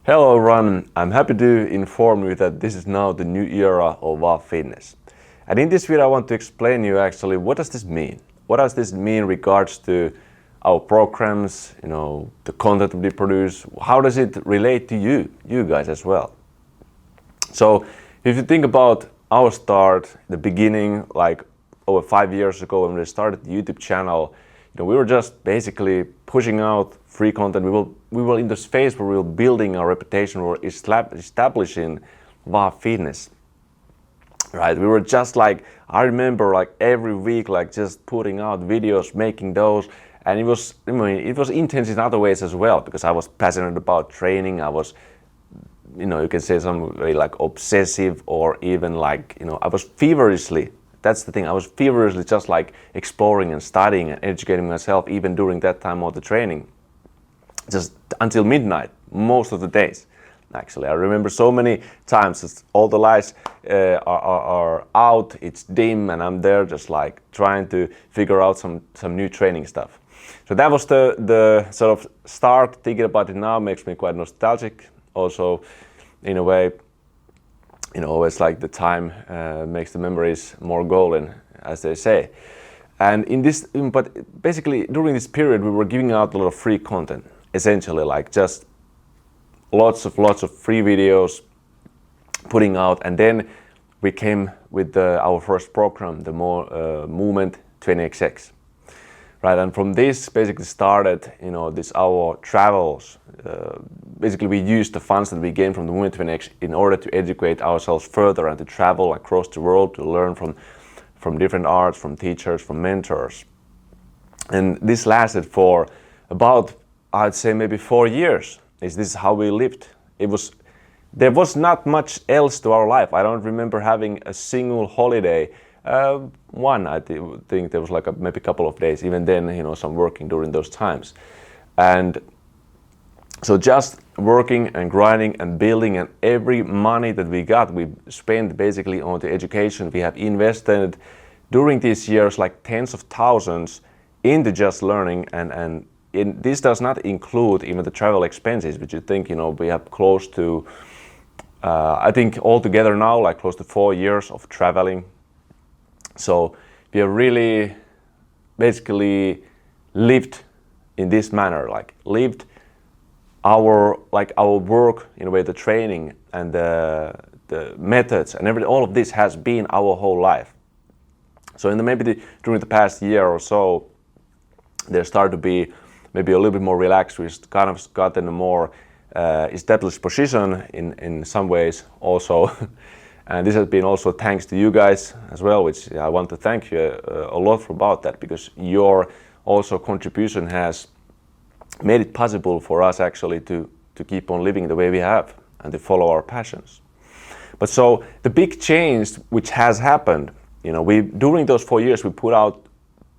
Hello everyone, I'm happy to inform you that this is now the new era of VAHVA Fitness. And in this video I want to explain you actually what does this mean? What does this mean in regards to our programs, the content we produce, how does it relate to you guys as well? So if you think about our start, the beginning, like over 5 years ago when we started the YouTube channel, we were just basically pushing out free content. We were in this phase where we were building our reputation, we were establishing VAHVA Fitness. Right? We were just like, I remember like every week, like just putting out videos, making those, and it was intense in other ways as well, because I was passionate about training. I was, you can say some very like obsessive, or even like, I was feverishly. That's the thing, I was feverishly just like exploring and studying and educating myself even during that time of the training. Just until midnight, most of the days. Actually, I remember so many times all the lights are out, it's dim, and I'm there just like trying to figure out some new training stuff. So that was the sort of start. Thinking about it now makes me quite nostalgic. Also, in a way, always like the time makes the memories more golden, as they say. And but basically during this period we were giving out a lot of free content, essentially like just lots of free videos putting out. And then we came with our first program, the Movement 20XX. Right, and from this basically started, our travels. Basically, we used the funds that we gained from the Movement 20XX in order to educate ourselves further and to travel across the world to learn from different arts, from teachers, from mentors. And this lasted for about, I'd say maybe 4 years. This is how we lived. There was not much else to our life. I don't remember having a single holiday. I think there was like maybe a couple of days, even then, some working during those times. And so just working and grinding and building, and every money that we got, we spent basically on the education. We have invested during these years like tens of thousands into just learning, and this does not include even the travel expenses, which you think, we have close to, I think altogether now, like close to 4 years of traveling. So we have really basically lived in this manner, like lived our work in a way, the training and the methods and all of this has been our whole life. So during the past year or so, there started to be maybe a little bit more relaxed. We've kind of gotten a more established position in some ways also. And this has been also thanks to you guys as well, which I want to thank you a lot about that, because your also contribution has made it possible for us actually to keep on living the way we have and to follow our passions. But so the big change which has happened, during those 4 years we put out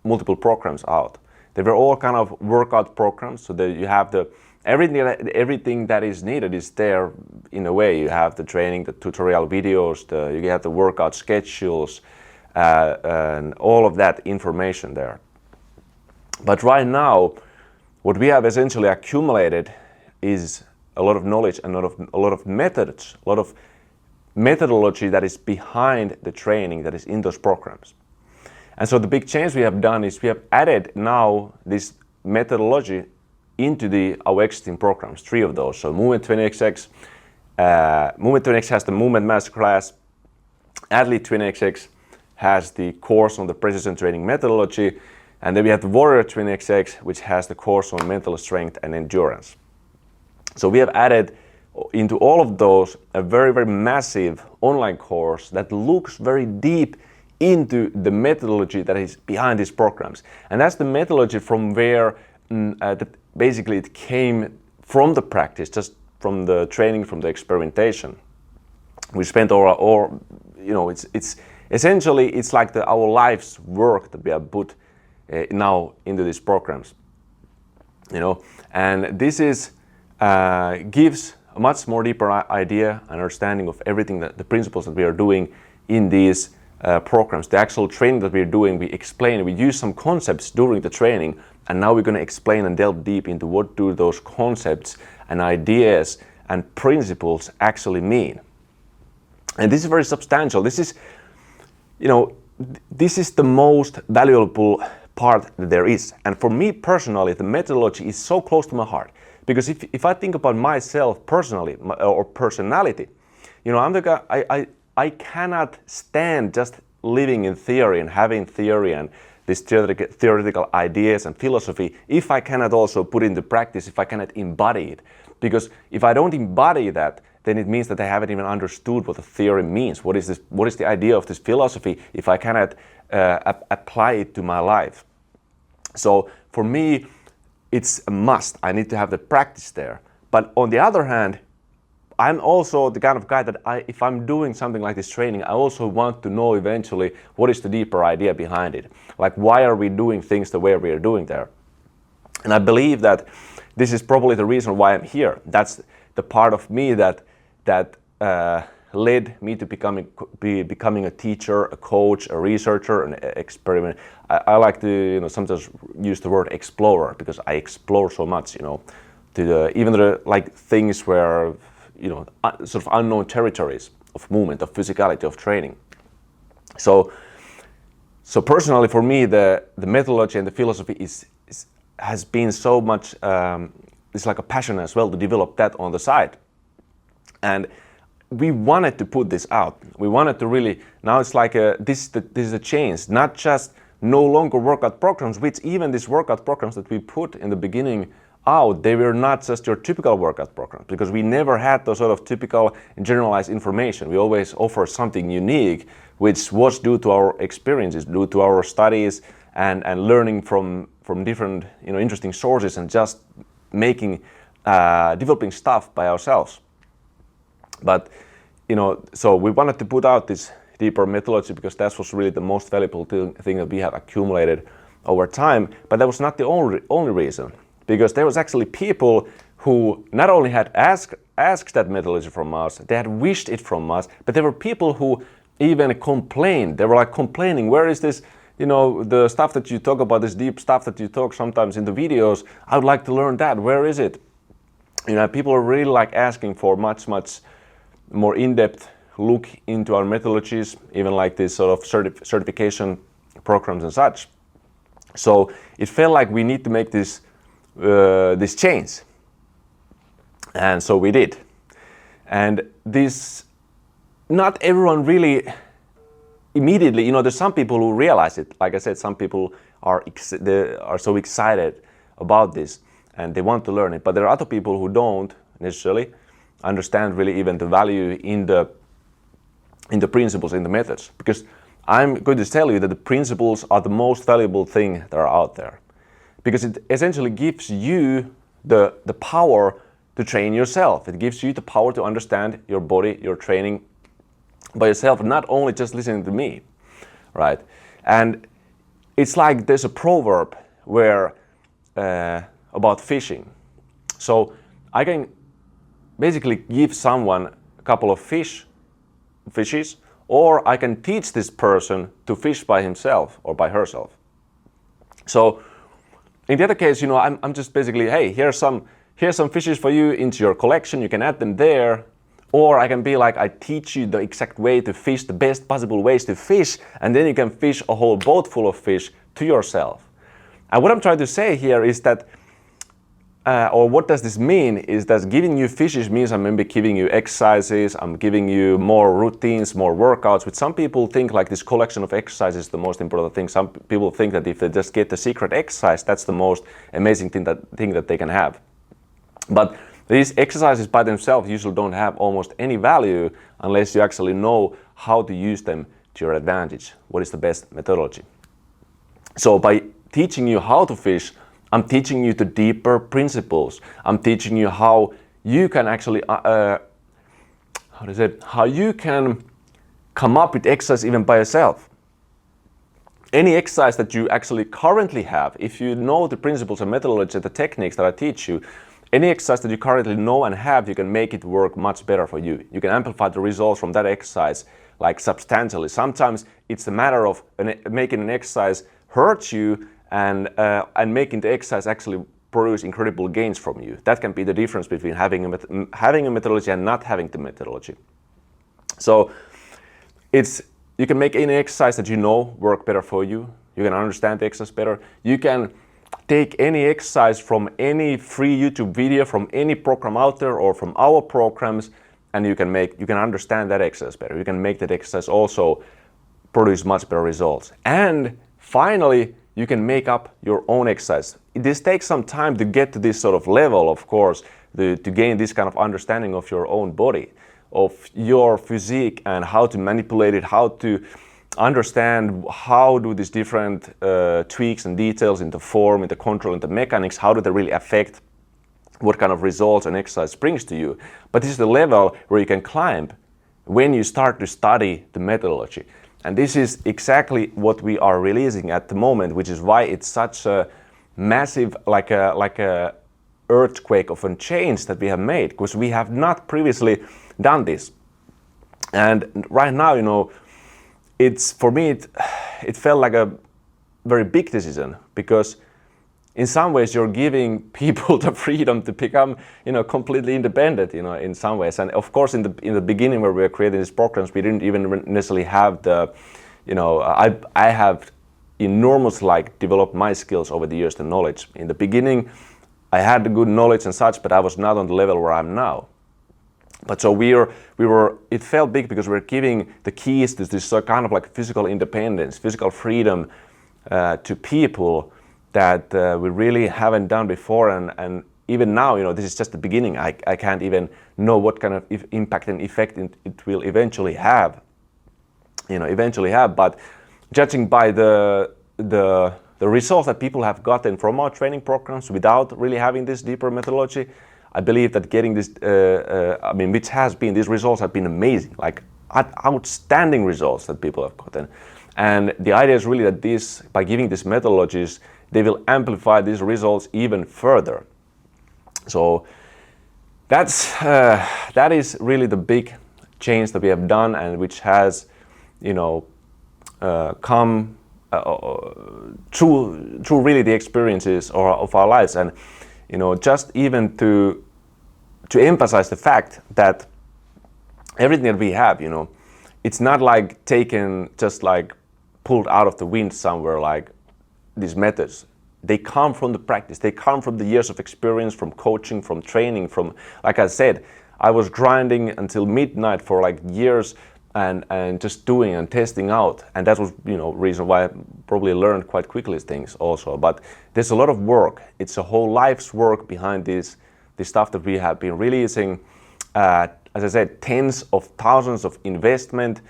multiple programs out. They were all kind of workout programs, so that you have everything that is needed is there in a way. You have the training, the tutorial videos, you have the workout schedules, and all of that information there. But right now, what we have essentially accumulated is a lot of knowledge and a lot of methods, a lot of methodology that is behind the training that is in those programs. And so the big change we have done is we have added now this methodology into our existing programs, 3 of those. So Movement 20XX, Movement 20XX has the Movement Masterclass, Athlete 20XX has the course on the precision training methodology, and then we have the Warrior 20XX, which has the course on mental strength and endurance. So we have added into all of those a very, very massive online course that looks very deep into the methodology that is behind these programs. And that's the methodology from where basically it came from the practice, just from the training, from the experimentation. We spent it's essentially, it's like our life's work that we have put now into these programs. And this gives a much more deeper idea and understanding of everything, the principles that we are doing in these programs. The actual training that we're doing, we use some concepts during the training, and now we're going to explain and delve deep into what do those concepts and ideas and principles actually mean. And this is very substantial. This is, this is the most valuable part that there is. And for me personally, the methodology is so close to my heart. Because if I think about myself personally, or personality, I'm the guy, I cannot stand just living in theory and having theory and this theoretical ideas and philosophy if I cannot also put into practice, if I cannot embody it. Because if I don't embody that, then it means that I haven't even understood what the theory means. What is the idea of this philosophy if I cannot apply it to my life? So for me, it's a must. I need to have the practice there. But on the other hand, I'm also the kind of guy that if I'm doing something like this training, I also want to know eventually what is the deeper idea behind it. Like, why are we doing things the way we are doing there? And I believe that this is probably the reason why I'm here. That's the part of me that led me to becoming a teacher, a coach, a researcher, an experiment. I like to sometimes use the word explorer because I explore so much, even the things where sort of unknown territories of movement, of physicality, of training. So personally, for me, the methodology and the philosophy has been so much. It's like a passion as well to develop that on the side, and we wanted to put this out. We wanted to really. Now it's like this is a change, not just no longer workout programs. Which even these workout programs that we put in the beginning out, they were not just your typical workout program because we never had those sort of typical and generalized information. We always offer something unique, which was due to our experiences, due to our studies and learning from different interesting sources and just making developing stuff by ourselves. But so we wanted to put out this deeper methodology because that was really the most valuable thing that we have accumulated over time. But that was not the only reason. Because there was actually people who not only had asked that methodology from us, they had wished it from us, but there were people who even complained. They were like complaining, where is this, the stuff that you talk about, this deep stuff that you talk sometimes in the videos, I would like to learn that, where is it? People are really like asking for much more in-depth look into our methodologies, even like this sort of certification programs and such. So it felt like we need to make this change, and so we did. And this, not everyone really immediately, there's some people who realize it. Like I said, some people are so excited about this and they want to learn it, but there are other people who don't necessarily understand really even the value in the principles, in the methods. Because I'm going to tell you that the principles are the most valuable thing that are out there. Because it essentially gives you the power to train yourself. It gives you the power to understand your body, your training by yourself, not only just listening to me, right? And it's like there's a proverb where about fishing. So I can basically give someone a couple of fishes, or I can teach this person to fish by himself or by herself. So in the other case, I'm just basically, hey, here's some fishes for you into your collection. You can add them there. Or I can be like, I teach you the exact way to fish, the best possible ways to fish, and then you can fish a whole boat full of fish to yourself. And what I'm trying to say here is that, or what does this mean, is that giving you fishes means I'm maybe giving you exercises, I'm giving you more routines, more workouts, which some people think like this collection of exercises is the most important thing. Some people think that if they just get the secret exercise, that's the most amazing thing that they can have. But these exercises by themselves usually don't have almost any value unless you actually know how to use them to your advantage. What is the best methodology? So by teaching you how to fish, I'm teaching you the deeper principles. I'm teaching you how you can actually, how you can come up with exercise even by yourself. Any exercise that you actually currently have, if you know the principles and methodology, the techniques that I teach you, any exercise that you currently know and have, you can make it work much better for you. You can amplify the results from that exercise like substantially. Sometimes it's a matter of making an exercise hurt you and making the exercise actually produce incredible gains from you. That can be the difference between having a methodology and not having the methodology. So you can make any exercise that you know work better for you. You can understand the exercise better. You can take any exercise from any free YouTube video, from any program out there or from our programs, and you can understand that exercise better. You can make that exercise also produce much better results. And finally, you can make up your own exercise. This takes some time to get to this sort of level, of course, to gain this kind of understanding of your own body, of your physique and how to manipulate it, how to understand how do these different tweaks and details in the form, in the control, in the mechanics, how do they really affect what kind of results an exercise brings to you. But this is the level where you can climb when you start to study the methodology. And this is exactly what we are releasing at the moment, which is why it's such a massive, like a earthquake of a change that we have made, because we have not previously done this. And right now, it's, for me, it felt like a very big decision, because in some ways you're giving people the freedom to become, completely independent, in some ways. And of course, in the beginning where we were creating these programs, we didn't even necessarily have the, I have enormously developed my skills over the years, the knowledge. In the beginning, I had the good knowledge and such, but I was not on the level where I'm now. But so it felt big because we're giving the keys to this kind of physical independence, physical freedom to people that we really haven't done before. And even now, this is just the beginning. I can't even know what kind of impact and effect it will eventually have. But judging by the results that people have gotten from our training programs without really having this deeper methodology, I believe that getting this, these results have been amazing, outstanding results that people have gotten. And the idea is really that by giving these methodologies, they will amplify these results even further. So that is really the big change that we have done, and which has, come through really the experiences of our lives. And just even to emphasize the fact that everything that we have, it's not taken, just pulled out of the wind somewhere, these methods. They come from the practice. They come from the years of experience, from coaching, from training, from, like I said, I was grinding until midnight for years and just doing and testing out. And that was, reason why I probably learned quite quickly things also. But there's a lot of work. It's a whole life's work behind this stuff that we have been releasing. As I said, tens of thousands of investment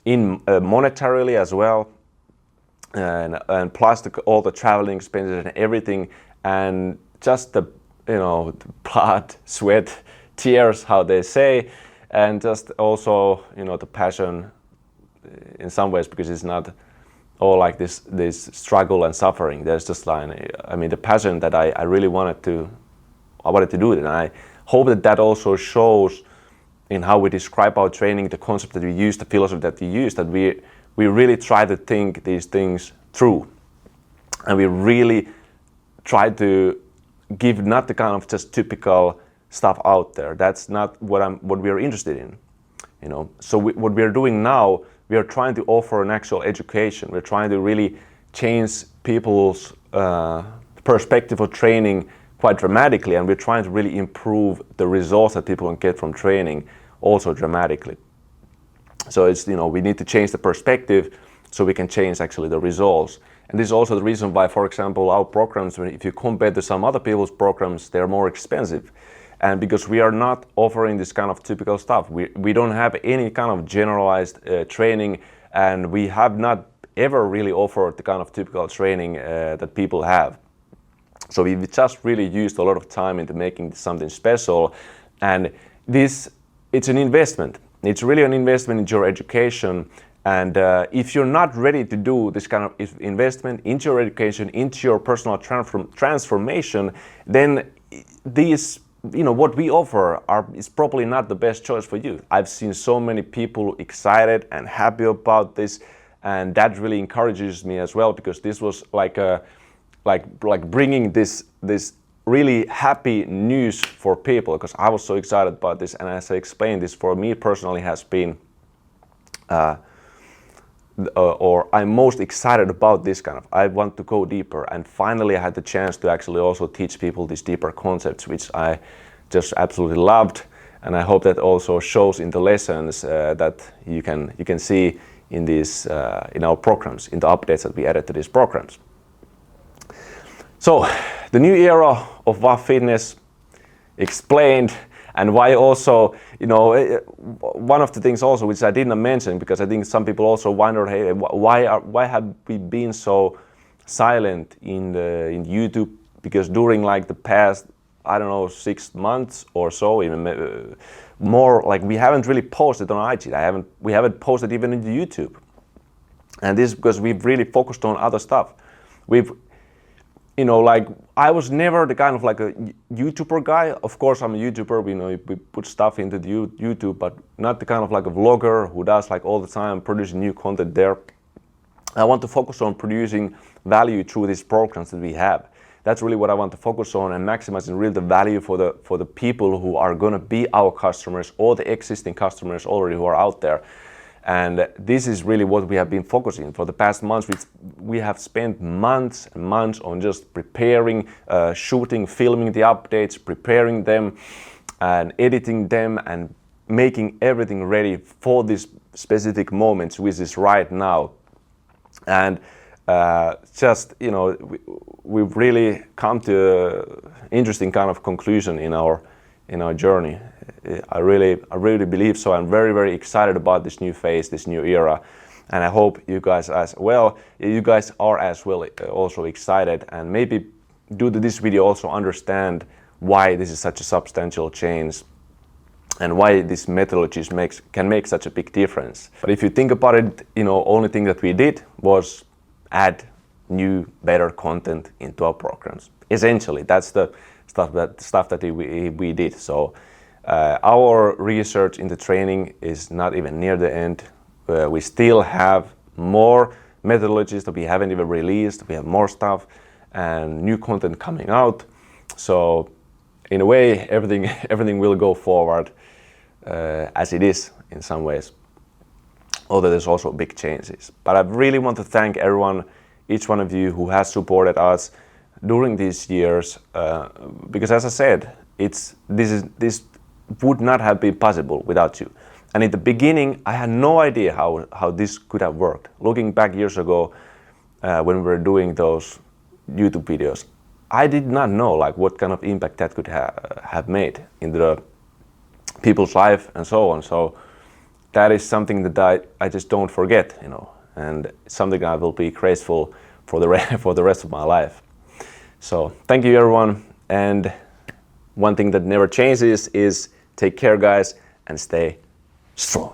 in monetarily as well. And plus all the traveling expenses and everything. And just the, the blood, sweat, tears, how they say. And just also, the passion in some ways, because it's not all this struggle and suffering. There's just the passion that I really wanted to do it. And I hope that also shows in how we describe our training, the concept that we use, the philosophy that we use, that we really try to think these things through. And we really try to give not the kind of just typical stuff out there. That's not what we are interested in, So what we are doing now, we are trying to offer an actual education. We're trying to really change people's perspective of training quite dramatically, and we're trying to really improve the results that people can get from training also dramatically. So it's, we need to change the perspective so we can change actually the results. And this is also the reason why, for example, our programs, if you compare to some other people's programs, they're more expensive. And because we are not offering this kind of typical stuff, we don't have any kind of generalized training, and we have not ever really offered the kind of typical training that people have. So we've just really used a lot of time into making something special, and it's an investment. It's really an investment into your education. And if you're not ready to do this kind of investment into your education, into your personal transformation, then what we offer is probably not the best choice for you. I've seen so many people excited and happy about this, and that really encourages me as well, because this was like bringing this really happy news for people, because I was so excited about this, and as I explained, this for me personally has been or I'm most excited about this kind of, I want to go deeper, and finally I had the chance to actually also teach people these deeper concepts, which I just absolutely loved, and I hope that also shows in the lessons that you can see in these in our programs, in the updates that we added to these programs. So the new era of VAHVA Fitness explained. And why also, you know, one of the things also which I didn't mention, because I think some people also wonder, hey, why have we been so silent in YouTube? Because during like the past, I don't know, 6 months or so, even more, like we haven't really posted on IG. We haven't posted even into YouTube. And this is because we've really focused on other stuff. You know, like I was never the kind of like a YouTuber guy. Of course, I'm a YouTuber. You know, we put stuff into the YouTube, but not the kind of like a vlogger who does like all the time producing new content there. I want to focus on producing value through these programs that we have. That's really what I want to focus on, and maximizing really the value for the people who are going to be our customers, or the existing customers already who are out there. And this is really what we have been focusing for the past months. We have spent months and months on just preparing, shooting, filming the updates, preparing them and editing them and making everything ready for this specific moment, which is right now. And just, you know, we've really come to an interesting kind of conclusion in our journey. I really believe so. I'm very, very excited about this new phase, this new era, and I hope you guys are as well also excited, and maybe due to this video also understand why this is such a substantial change and why these methodologies can make such a big difference. But if you think about it, you know, only thing that we did was add new, better content into our programs. Essentially, that's the stuff that we did. So our research in the training is not even near the end. We still have more methodologies that we haven't even released. We have more stuff and new content coming out. So in a way, everything will go forward as it is in some ways, although there's also big changes. But I really want to thank everyone, each one of you who has supported us during these years, because as I said, this would not have been possible without you. And in the beginning, I had no idea how this could have worked. Looking back years ago, when we were doing those YouTube videos, I did not know like what kind of impact that could have made in the people's life and so on. So that is something that I just don't forget, you know, and something I will be grateful for the rest of my life. So thank you everyone, and one thing that never changes is take care guys and stay strong.